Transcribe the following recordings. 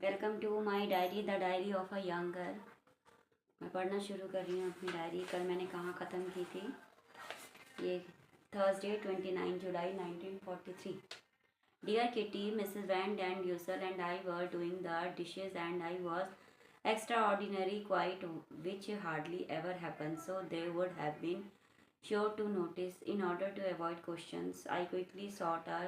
Welcome to my diary the diary of a young girl. मैं पढ़ना शुरू कर रही हूँ अपनी डायरी। कल मैंने कहाँ ख़त्म की थी? ये Thursday 29 July 1943। Dear Kitty, Mrs Van Daan Dussel and I were doing the dishes and I was extra ordinary quite, which hardly ever happens, so they would have been sure to notice. In order to avoid questions, I quickly sought a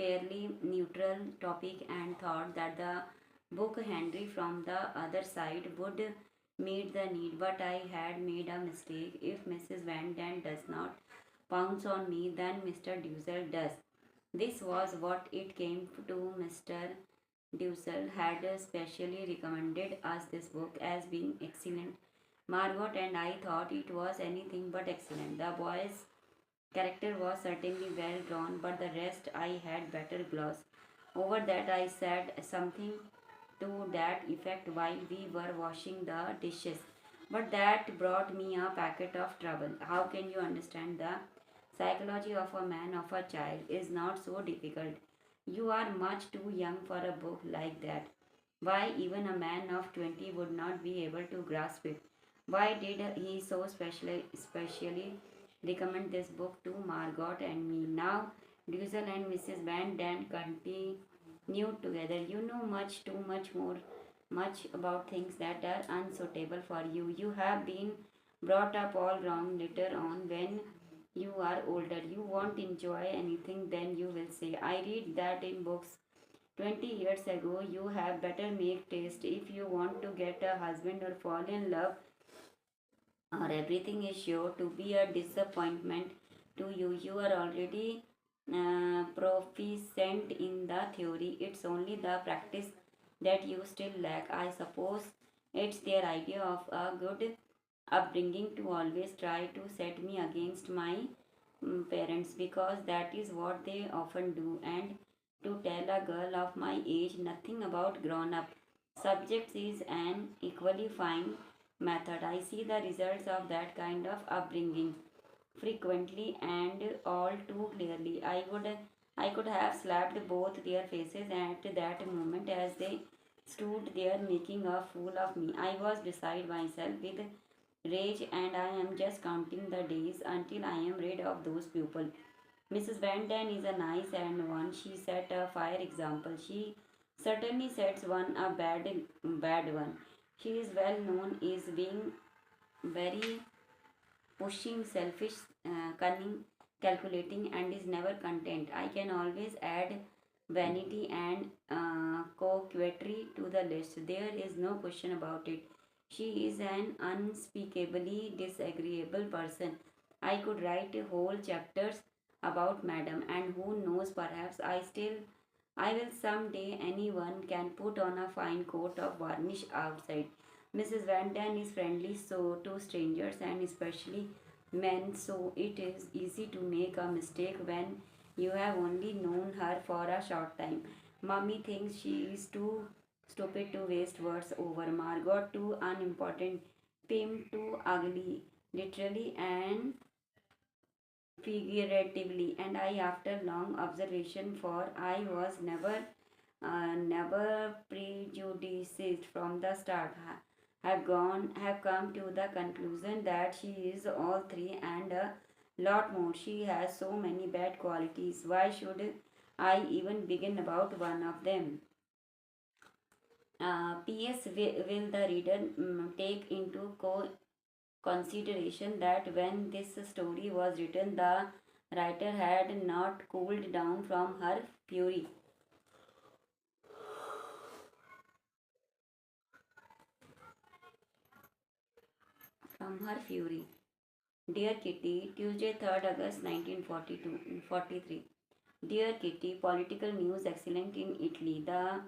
fairly neutral topic and thought that the book Henry from the other side would meet the need. But I had made a mistake. If Mrs. Van Dant does not pounce on me, then Mr. Dussel does. This was what it came to. Mr. Dussel had specially recommended us this book as being excellent. Margot and I thought it was anything but excellent. The boy's character was certainly well drawn, but the rest I had better gloss over that. I said something to that effect while we were washing the dishes, but that brought me a packet of trouble. How can you understand the psychology of a man of a child is not so difficult. You are much too young for a book like that. Why, even a man of 20 would not be able to grasp it. Why did he so specially recommend this book to Margot and me? Now, Dussel and Mrs. Van Dant continued together. You know much, too much about things that are unsuitable for you. You have been brought up all wrong. Later on, when you are older, you won't enjoy anything, then you will say, I read that in books 20 years ago. You have better make taste if you want to get a husband or fall in love, or everything is sure to be a disappointment to you. You are already proficient in the theory. It's only the practice that you still lack. I suppose it's their idea of a good upbringing to always try to set me against my parents, because that is what they often do, and to tell a girl of my age nothing about grown up subjects is an equally fine method. I see the results of that kind of upbringing frequently and all too clearly. I could have slapped both their faces at that moment as they stood there making a fool of me. I was beside myself with rage, and I am just counting the days until I am rid of those people. Mrs. Van Daan is a nice and one. She set a fire example. She certainly sets one a bad one. She is well known is being very pushing, selfish, cunning, calculating, and is never content. I can always add vanity and coquetry to the list. There is no question about it. She is an unspeakably disagreeable person. I could write whole chapters about Madam, and who knows, perhaps I will someday. Anyone can put on a fine coat of varnish outside. Mrs. Van Daan is friendly so to strangers and especially men, so it is easy to make a mistake when you have only known her for a short time. Mummy thinks she is too stupid to waste words over Margot, too unimportant, Pim too ugly, literally and figuratively. And I, after long observation, for I was never prejudiced from the start, have come to the conclusion that she is all three and a lot more. She has so many bad qualities. Why should I even begin about one of them? P.S. Will the reader take into consideration that when this story was written, the writer had not cooled down from her fury. Dear Kitty, Tuesday, 3rd August 1942-43. Dear Kitty, political news excellent in Italy. The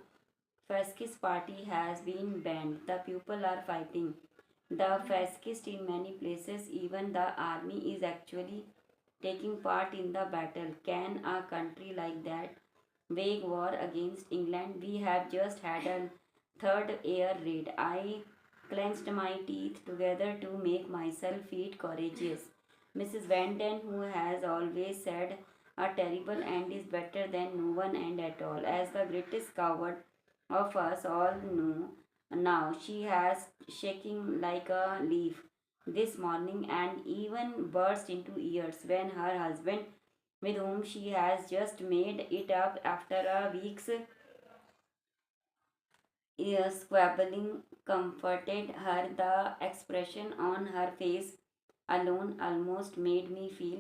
fascist party has been banned. The people are fighting the fascist in many places. Even the army is actually taking part in the battle. Can a country like that wage war against England? We have just had a third air raid. I clenched my teeth together to make myself feel courageous. Mrs. Vanden, who has always said a terrible end is better than no one end at all, as the greatest coward of us all know now. She has shaking like a leaf this morning and even burst into tears when her husband, with whom she has just made it up after a week's squabbling, comforted her. The expression on her face alone almost made me feel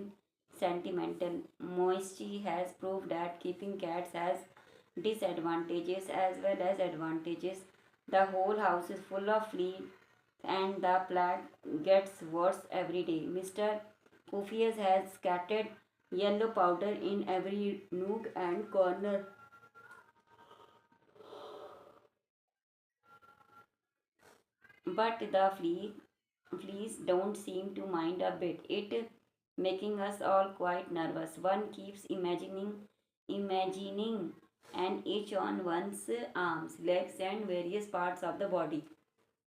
sentimental. Moisty has proved that keeping cats has disadvantages as well as advantages. The whole house is full of fleas and the plague gets worse every day. Mr. Cofius has scattered yellow powder in every nook and corner. But the fleas don't seem to mind a bit. It making us all quite nervous. One keeps imagining an itch on one's arms, legs and various parts of the body,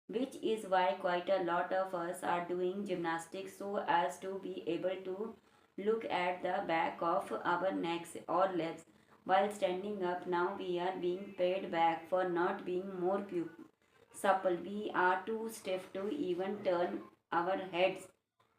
which is why quite a lot of us are doing gymnastics so as to be able to look at the back of our necks or legs while standing up. Now we are being paid back for not being more supple. We are too stiff to even turn our heads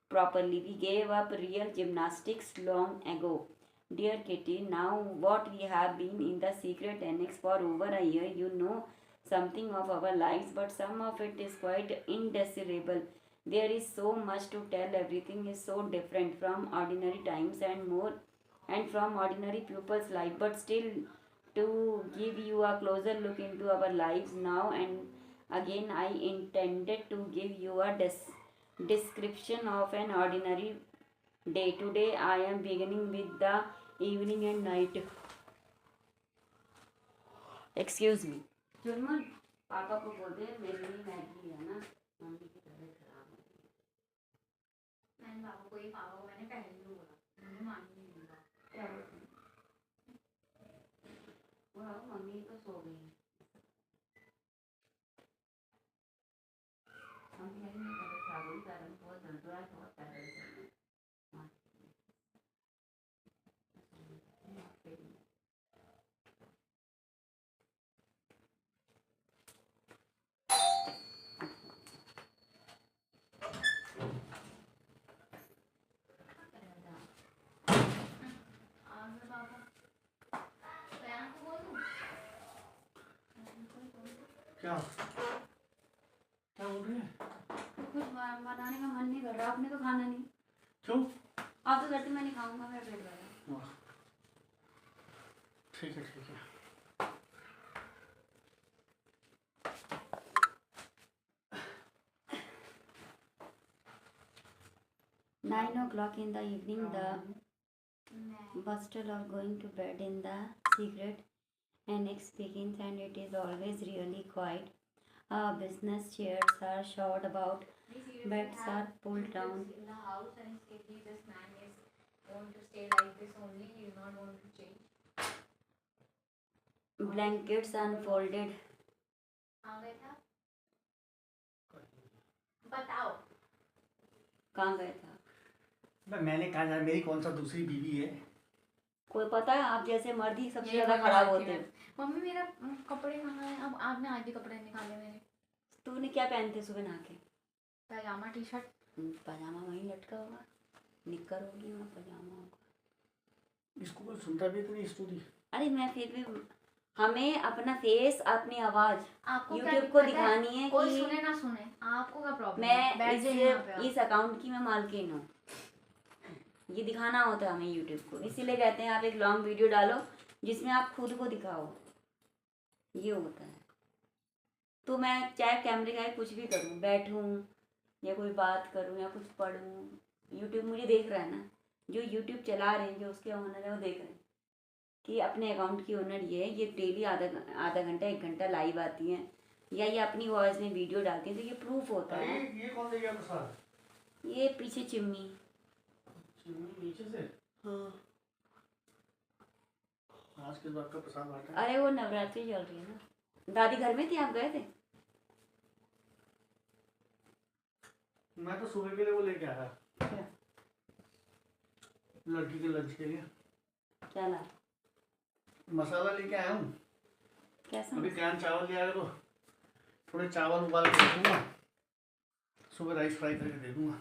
properly. We gave up real gymnastics long ago. Dear Kitty, now what we have been in the secret annex for over a year, you know something of our lives, but some of it is quite indescribable. There is so much to tell, everything is so different from ordinary times and more and from ordinary people's life, but still to give you a closer look into our lives now and again I intended to give you a description of an ordinary day. Today I am beginning with the evening and night. Excuse me. चुनमुन पापा को बोल दे मेरे लिए Maggi है ना, mummy की तबीयत खराब है। मैंने पापा को ये पापा को मैंने पहले ही बोला, मुझे मान ही नहीं रहा। क्या बोलते? वो मम्मी तो सो गई। हम कह रहे हैं तबीयत खराब हुई, कारण बहुत दर्द हो रहा है, बहुत पैर दर्द। क्या क्या बोल रहे हैं? कुछ बनाने का मन नहीं कर रहा। आपने तो खाना नहीं। क्यों? आप तो कहते मैं नहीं खाऊंगा, मेरा पेट भरा। ठीक है ठीक है। 9 o'clock in the evening, the bustle of going to bed in the secret annex begins, and it is always really quiet. Business chairs are short about, beds are pulled down. In the house, and if this man is going to stay like this only, he is not going to change. Blankets unfolded. आ गए था? बताओ। कहाँ गए था? मैंने कहा यार मेरी कौन सा दूसरी बीवी है? कोई पता है? आप जैसे मर्द ही सबसे ज्यादा खराब होते हैं। मम्मी मेरा कपड़े कहाँ हैं? अब आपने आज भी कपड़े निकाले मेरे। तूने क्या पहनते सुबह नहा के? पजामा टी शर्ट। पजामा वहीं लटका होगा, निक्कर होगी वहाँ, पजामा होगा। इसको कोई सुनता भी तो नहीं स्टोरी। अरे मैं फिर भी, हमें अपना फेस, अपनी आवाज आपको यूट्यूब को दिखानी है कोई कि सुने ना सुने, आपको क्या प्रॉब्लम? मैं इस अकाउंट की मैं मालकिन हूँ, ये दिखाना होता है हमें यूट्यूब को। इसीलिए कहते हैं आप एक लॉन्ग वीडियो डालो जिसमें आप खुद को दिखाओ, ये होता है। तो मैं चाहे कैमरे का कुछ भी करूँ, बैठूँ या कोई बात करूँ या कुछ पढ़ूँ, यूट्यूब मुझे देख रहा है ना, जो यूट्यूब चला रहे हैं, जो उसके ओनर है वो देख रहे हैं कि अपने अकाउंट की ओनर ये डेली आधा घंटा 1 घंटा लाइव आती हैं या ये अपनी वॉइस में वीडियो डालती हैं, तो ये प्रूफ होता है। ये कौन दे गया प्रसाद? ये पीछे चिमनी नीचे से। हाँ, आज किस बात का प्रसाद बांटा है? अरे वो नवरात्रि चल रही है ना। दादी घर में थी, आप गए थे? मैं तो सुबह के लिए वो लेके आया, क्या? लड़की के लंच के लिए क्या ला? मसाला लेके आया हूँ। कैसा अभी कैन चावल लिया है तो थोड़े चावल उबाल के रख दूंगा, सुबह राइस फ्राई करके दे दूंगा।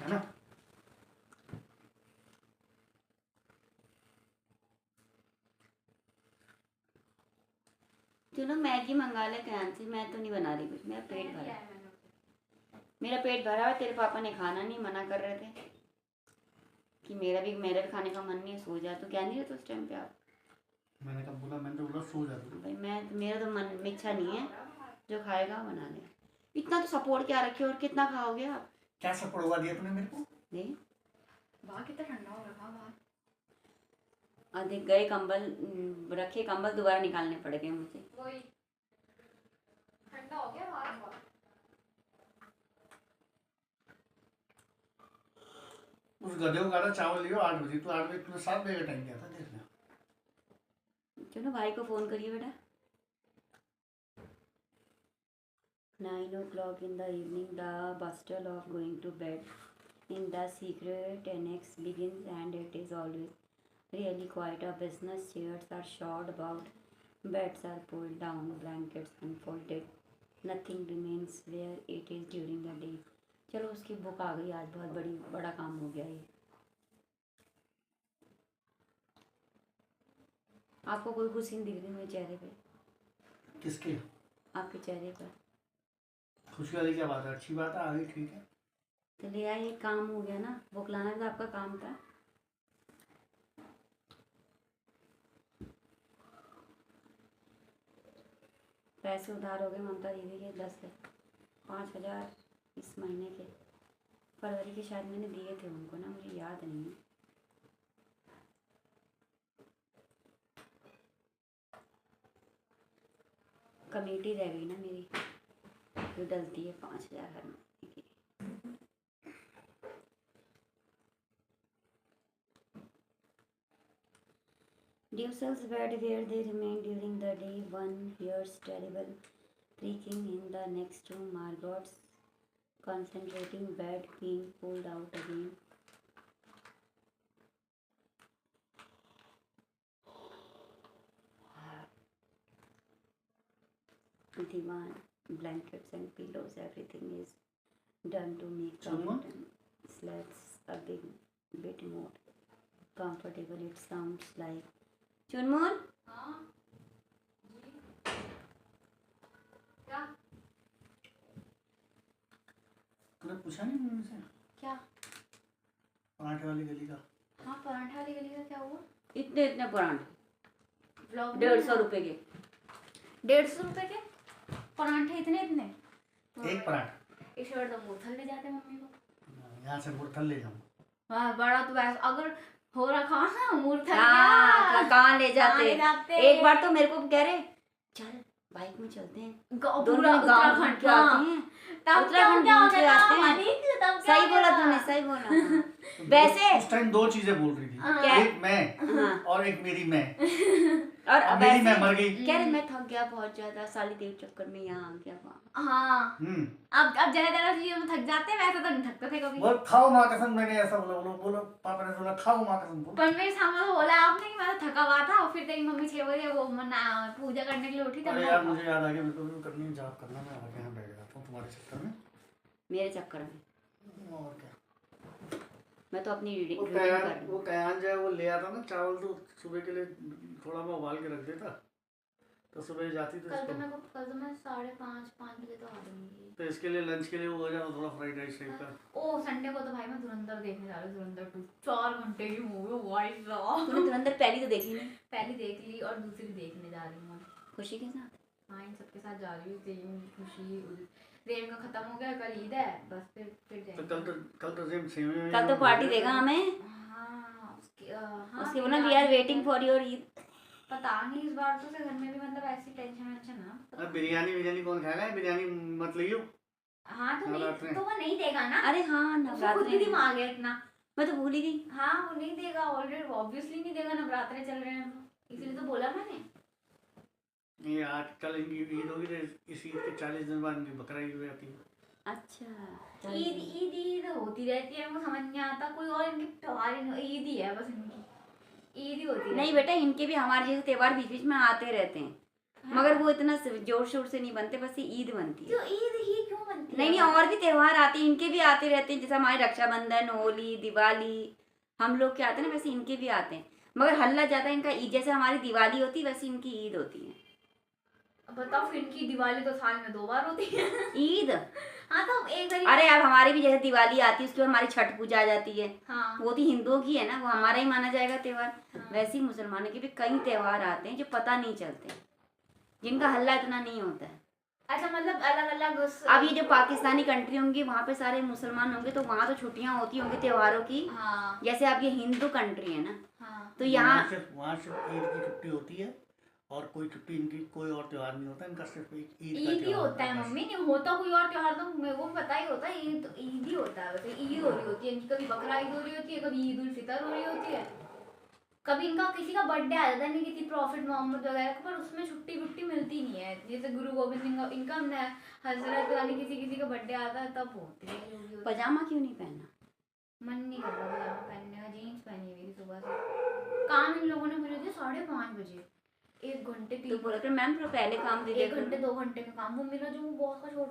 है ना? चलो मैगी मंगा ले कैन से, मैं तो नहीं बना रही कुछ, मेरा पेट भरा है। मेरा पेट भरा है, तेरे पापा ने खाना नहीं, मना कर रहे थे कि मेरा भी खाने का मन नहीं है, सो जा। तो क्या नहीं रहता उस टाइम पे आप? मैंने कब बोला? मैंने तो बोला सो जा तू। भाई मेरा तो मन इच्छा नहीं है, जो खाएगा वो बना ले। इतना तो सपोर्ट क्या रखे, और कितना खाओगे आप? क्या सपोर्ट हुआ दिया तूने मेरे को? नहीं, बाहर कितना ठंडा हो रखा बाहर। अधिक गए कंबल, रखे कंबल दोबारा निकालने पड़ गए मुझे। वही ठंडा हो गया बाहर बहुत। उस गधे को कहा था चावल लियो 8 बजे, तो 8 बजे तूने 7 बजे का टाइम किया था, देख लिया। चलो भाई को फोन करिए बेटा। 9 o'clock in the evening, the bustle of going to bed in the secret annex begins, and it is always really quite a business. Chairs are shot about, beds are pulled down, blankets unfolded. Nothing remains where it is during the day. चलो उसकी book आ गई आज, बहुत बड़ा काम हो गया ये। आपको कोई खुशी नहीं दिख रही मेरे चेहरे पे? किसके? आपके चेहरे पर खुशी वाली क्या बात है? अच्छी बात है, आ गई, ठीक है। तो ले आए, ये काम हो गया ना, बुक लाना तो आपका काम था। पैसे उधार हो गए ममता दीदी के 5,000 इस महीने के, फरवरी के शायद मैंने दिए थे उनको ना, मुझे याद नहीं है। कमेटी रह गई ना मेरी, जो डलती है 5,000 हर महीने की। Dusel's bed where they remained during the day. One hears terrible creaking in the next room. Margot's concentrating bed being pulled out again. Divan, blankets and pillows, everything is done to make the bottom slats a bit more comfortable. It sounds like चुनमुन। हाँ जी क्या? तूने पूछा नहीं mummy से क्या? पराठे वाली गली का? हाँ पराठा वाली गली का क्या हुआ? इतने इतने परांठे ब्लॉग 150 रुपए के। 150 रुपए के परांठे इतने इतने? एक पराठा? इस बार तो मूर्थल ले जाते मम्मी को। यहाँ से मूर्थल ले जाऊँ? हाँ बड़ा तो वैसे अगर हो रखा ना मूर्थल कहाँ ले जाते? एक बार तो मेरे को कह रहे चल बाइक में चलते हैं, पूरा उत्तराखंड के आते हैं, उत्तराखंड घूम के आते हैं। सही बोला तूने, सही बोला। वैसे उस टाइम 2 चीजें बोल रही थी, एक मैं और एक मेरी मैं, और मेरी मैं मर गई। कह रहे मैं थक गया बहुत ज्यादा, साली देव चक्कर में यहाँ आ गया वहाँ। हाँ अब जरा जरा चीजों में थक जाते हैं, वैसे तो नहीं थकते थे कभी। बोल खाओ माँ कसम, मैंने ऐसा बोलो पापा ने बोला खाओ माँ कसम। पर मेरे सामने तो बोला आपने कि मैं तो थका हुआ था, और फिर तेरी मम्मी 6 बजे वो पूजा करने के लिए उठी। अरे यार मुझे याद आ गया, मेरे को भी करनी है, जॉब करना, मैं आगे यहाँ बैठ जाता हूँ तुम्हारे चक्कर में। मेरे चक्कर में और क्या? मैं तो अपनी रीडिंग वो कर रही हूँ। वो कयान जो है वो ले आता ना चावल, तो सुबह के लिए थोड़ा मैं उबाल के रख देता, तो सुबह जाती तो कल तो मैं 5:30 बजे तो आ जाऊंगी। तो इसके लिए लंच के लिए वो हो जाए थोड़ा फ्राइड राइस टाइप का। ओ संडे को तो भाई मैं धुरंधर देखने जा रही हूँ, धुरंधर 2 4 घंटे की मूवी। वाई साहब तूने धुरंधर पहली तो देखी नहीं? पहली देख ली और दूसरी देखने जा रही हूँ। खुशी के साथ? हाँ इन सबके साथ जा रही हूँ। तेरी खुशी रेम का खत्म हो गया, कल ईद है, बस फिर तो जाएंगे। कल तो सेम सेम कल तो पार्टी देगा हमें। हाँ उसके बोला we are waiting for your Eid. पता नहीं इस बार तो घर में भी मतलब ऐसी टेंशन वेंशन ना। बिरयानी कौन खाएगा? बिरयानी मत लियो। हाँ तो वो नहीं देगा ना। अरे हाँ उसको खुद भी दिमाग है इतना। मैं तो भूल ही गई। हाँ वो नहीं देगा, ऑलरेडी ऑब्वियसली नहीं देगा, नवरात्रे चल रहे हैं इसीलिए तो बोला मैंने। ये आज कल इनकी ईद होगी तो इस ईद के 40 दिन बाद इनकी बकरा ईद हो जाती है। अच्छा ईद ईद ईद होती रहती है, हमको समझ नहीं आता कोई और इनके त्योहार ही नहीं, ईद ही है बस इनकी, ईद ही होती है। नहीं बेटा, इनके भी हमारे जैसे त्योहार बीच बीच में आते रहते हैं, मगर वो इतना जोर शोर से नहीं बनते, बस ये ईद बनती है। तो ईद ही क्यों बनती नहीं है? नहीं, और भी त्योहार आते हैं, इनके भी आते रहते हैं, जैसे हमारे रक्षाबंधन, होली, दिवाली हम लोग के आते हैं ना, वैसे इनके भी आते हैं, मगर हल्ला ज्यादा इनका ईद, जैसे हमारी दिवाली होती है वैसे इनकी ईद होती है। बताओ, फिर इनकी दिवाली तो साल में 2 बार होती है। ईद, हाँ तो एक बारी। अरे अब हमारी भी जैसे दिवाली आती है, उसके बाद हमारी छठ पूजा आ जाती है, हाँ वो तो हिंदुओं की है ना, वो हमारा ही माना जाएगा त्योहार। हाँ। वैसे ही मुसलमानों के भी कई त्योहार आते हैं जो पता नहीं चलते, जिनका हल्ला इतना नहीं होता है। अच्छा, मतलब अलग अलग अब ये जो पाकिस्तानी कंट्री होंगी वहाँ पे सारे मुसलमान होंगे, तो वहाँ तो छुट्टियाँ होती होंगी त्योहारों की, हाँ जैसे अब ये हिंदू कंट्री है ना, हाँ। तो यहाँ वहाँ सिर्फ ईद की छुट्टी होती है, और कोई छुट्टी इनकी कोई और त्योहार नहीं होता, इनका सिर्फ एक ईद का ईद ही त्योहार होता है बस। मम्मी, नहीं होता कोई और त्योहार तो मेरे को भी पता ही होता है, ईद तो ईद ही होता है, वैसे ईद हो रही होती है इनकी, कभी बकरा ईद हो रही होती है, कभी ईद उल फितर हो रही होती है, कभी इनका किसी का बर्थडे आ जाता है, नहीं किसी प्रॉफिट मोहम्मद वगैरह का, पर उसमें छुट्टी वुट्टी मिलती नहीं है, जैसे गुरु गोविंद सिंह का, इनका हजरत यानी किसी का बर्थडे आता है तब होती है जो भी होती है। पजामा क्यों नहीं पहना? मन नहीं कर रहा पजामा पहनने का, जीन्स पहनी हुई थी सुबह से, काम इन लोगों ने मुझे दिया 5:30 बजे, 1 घंटे तो बोला मैम थोड़ा पहले काम दे दिया 1 घंटे 2 घंटे का काम, वो मेरा जो बॉस का छोटा